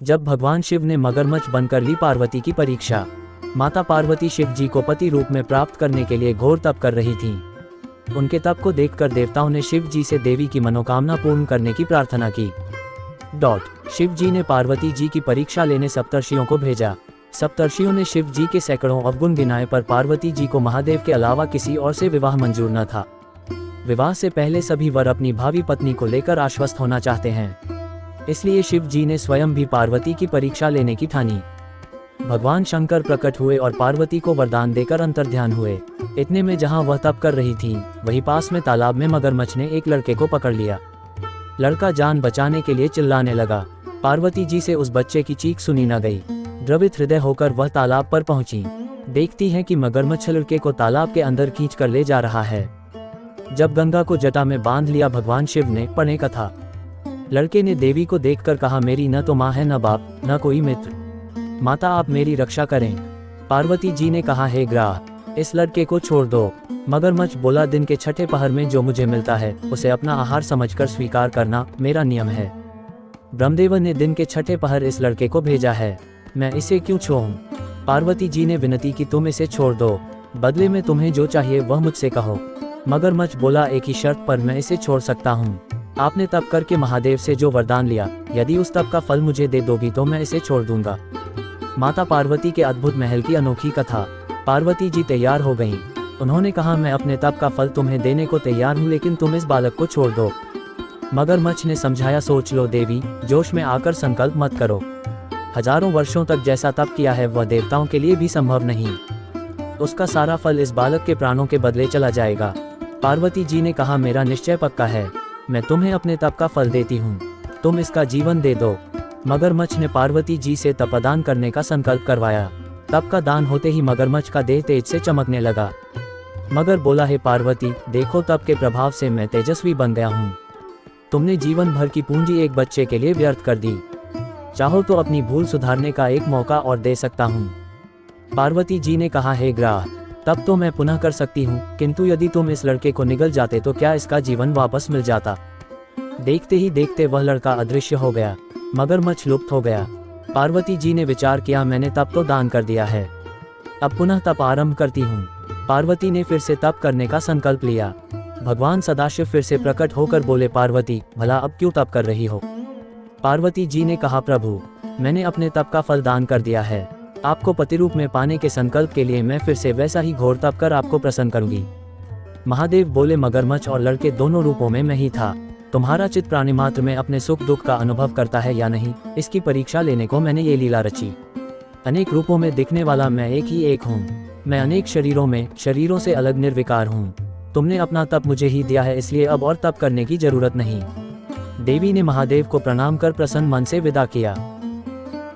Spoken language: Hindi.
जब भगवान शिव ने मगरमच्छ बनकर ली पार्वती की परीक्षा। माता पार्वती शिव जी को पति रूप में प्राप्त करने के लिए घोर तप कर रही थीं। उनके तप को देखकर देवताओं ने शिव जी से देवी की मनोकामना पूर्ण करने की प्रार्थना की। शिव जी ने पार्वती जी की परीक्षा लेने सप्तर्षियों को भेजा। सप्तर्षियों ने शिव जी के सैकड़ों अवगुण गिनाए, पर पार्वती जी को महादेव के अलावा किसी और से विवाह मंजूर न था। विवाह से पहले सभी वर अपनी भावी पत्नी को लेकर आश्वस्त होना चाहते हैं, इसलिए शिव जी ने स्वयं भी पार्वती की परीक्षा लेने की ठानी। भगवान शंकर प्रकट हुए और पार्वती को वरदान देकर अंतर्ध्यान हुए। इतने में जहां वह तप कर रही थीं, वहीं पास में तालाब में मगरमच्छ ने एक लड़के को पकड़ लिया। लड़का जान बचाने के लिए चिल्लाने लगा। पार्वती जी से उस बच्चे की चीख सुनी न गई। द्रवित हृदय होकर वह तालाब पर पहुंची। देखती है कि मगरमच्छ लड़के को तालाब के अंदर खींच कर ले जा रहा है। जब गंगा को जटा में बांध लिया भगवान शिव ने पढ़े कथा। लड़के ने देवी को देखकर कहा, मेरी न तो माँ है, न बाप, न कोई मित्र। माता, आप मेरी रक्षा करें। पार्वती जी ने कहा, हे ग्राह, इस लड़के को छोड़ दो। मगरमच्छ बोला, दिन के छठे पहर में जो मुझे मिलता है उसे अपना आहार समझकर स्वीकार करना मेरा नियम है। ब्रह्मदेव ने दिन के छठे पहर इस लड़के को भेजा है, मैं इसे क्यों छोड़ूं? पार्वती जी ने विनती की, तुम इसे छोड़ दो, बदले में तुम्हें जो चाहिए वह मुझसे कहो। मगरमच्छ बोला, एक ही शर्त पर मैं इसे छोड़ सकता हूँ। आपने तप करके महादेव से जो वरदान लिया, यदि उस तप का फल मुझे दे दोगी तो मैं इसे छोड़ दूंगा। माता पार्वती के अद्भुत महल की अनोखी कथा। पार्वती जी तैयार हो गईं। उन्होंने कहा, मैं अपने तप का फल तुम्हें देने को तैयार हूँ, लेकिन तुम इस बालक को छोड़ दो। मगरमच्छ ने समझाया, सोच लो देवी, जोश में आकर संकल्प मत करो। हजारों वर्षों तक जैसा तप किया है वह देवताओं के लिए भी संभव नहीं। उसका सारा फल इस बालक के प्राणों के बदले चला जाएगा। पार्वती जी ने कहा, मेरा निश्चय पक्का है, मैं तुम्हें अपने तप का फल देती हूँ, तुम इसका जीवन दे दो। मगरमच्छ ने पार्वती जी से तपदान करने का संकल्प करवाया। तप का दान होते ही मगरमच्छ का देह तेज से चमकने लगा। मगर बोला, हे पार्वती, देखो तप के प्रभाव से मैं तेजस्वी बन गया हूँ। तुमने जीवन भर की पूंजी एक बच्चे के लिए व्यर्थ कर दी। चाहो तो अपनी भूल सुधारने का एक मौका और दे सकता हूँ। पार्वती जी ने कहा, हे ग्राह, तब तो मैं पुनः कर सकती हूँ, किंतु यदि तुम इस लड़के को निगल जाते तो क्या इसका जीवन वापस मिल जाता? देखते ही देखते वह लड़का अदृश्य हो गया। मगरमच्छ लुप्त हो गया। पार्वती जी ने विचार किया, मैंने तप तो दान कर दिया है, अब पुनः तप आरंभ करती हूँ। पार्वती ने फिर से तप करने का संकल्प लिया। भगवान सदाशिव फिर से प्रकट होकर बोले, पार्वती, भला अब क्यों तप कर रही हो? पार्वती जी ने कहा, प्रभु, मैंने अपने तप का फल दान कर दिया है। आपको पति रूप में पाने के संकल्प के लिए मैं फिर से वैसा ही घोर तप कर आपको प्रसन्न करूंगी। महादेव बोले, मगरमच्छ और लड़के दोनों रूपों में मैं ही था। तुम्हारा चित्त प्राणी मात्र में अपने सुख दुख का अनुभव करता है या नहीं, इसकी परीक्षा लेने को मैंने ये लीला रची। अनेक रूपों में दिखने वाला मैं एक ही एक हूँ। मैं अनेक शरीरों में, शरीरों से अलग निर्विकार हूँ। तुमने अपना तप मुझे ही दिया है, इसलिए अब और तप करने की जरूरत नहीं। देवी ने महादेव को प्रणाम कर प्रसन्न मन से विदा किया।